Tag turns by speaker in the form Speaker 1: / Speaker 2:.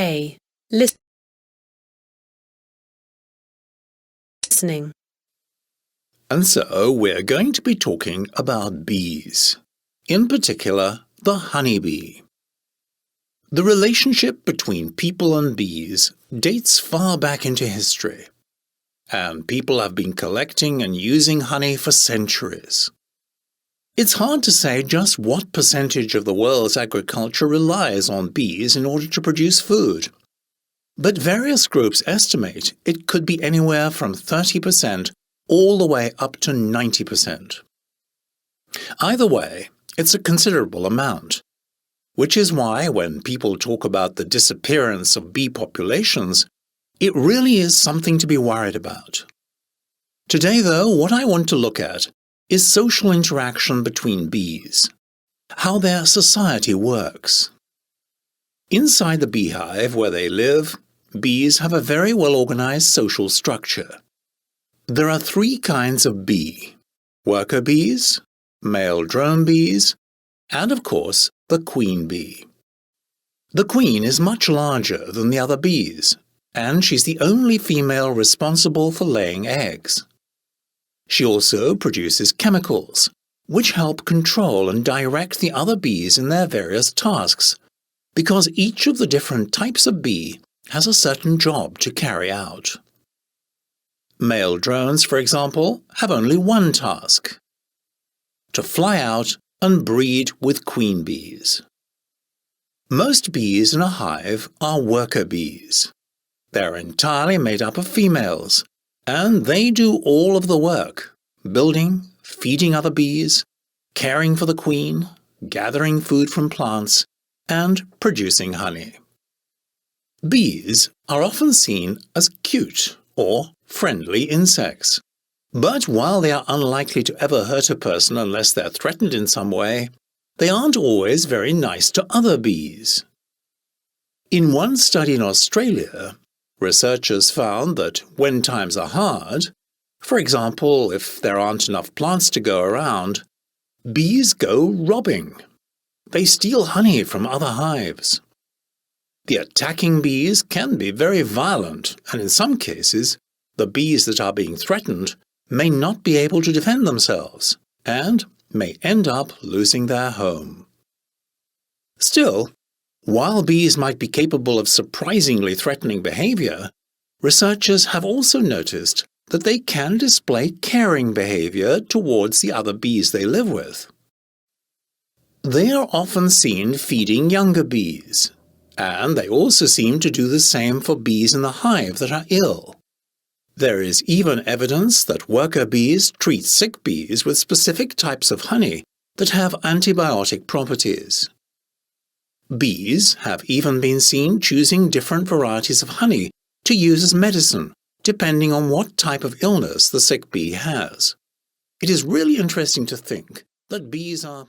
Speaker 1: A. Listening.
Speaker 2: And so we're going to be talking about bees, in particular the honeybee. The relationship between people and bees dates far back into history, and people have been collecting and using honey for centuries. It's hard to say just what percentage of the world's agriculture relies on bees in order to produce food, but various groups estimate it could be anywhere from 30% all the way up to 90%. Either way, it's a considerable amount, which is why when people talk about the disappearance of bee populations, it really is something to be worried about. Today, though, what I want to look at is social interaction between bees, how their society works. Inside the beehive where they live, bees have a very well-organized social structure. There are three kinds of bee: worker bees, male drone bees, and of course the queen bee. The queen is much larger than the other bees, and she's the only female responsible for laying eggs. She also produces chemicals, which help control and direct the other bees in their various tasks, because each of the different types of bee has a certain job to carry out. Male drones, for example, have only one task: to fly out and breed with queen bees. Most bees in a hive are worker bees. They're entirely made up of females, and they do all of the work: building, feeding other bees, caring for the queen, gathering food from plants, and producing honey. Bees are often seen as cute or friendly insects, but while they are unlikely to ever hurt a person unless they're threatened in some way, they aren't always very nice to other bees. In one study in Australia, researchers found that when times are hard, for example, if there aren't enough plants to go around, bees go robbing. They steal honey from other hives. The attacking bees can be very violent, and in some cases, the bees that are being threatened may not be able to defend themselves and may end up losing their home. Still, while bees might be capable of surprisingly threatening behavior, researchers have also noticed that they can display caring behavior towards the other bees they live with. They are often seen feeding younger bees, and they also seem to do the same for bees in the hive that are ill. There is even evidence that worker bees treat sick bees with specific types of honey that have antibiotic properties. Bees have even been seen choosing different varieties of honey to use as medicine, depending on what type of illness the sick bee has. It is really interesting to think that bees are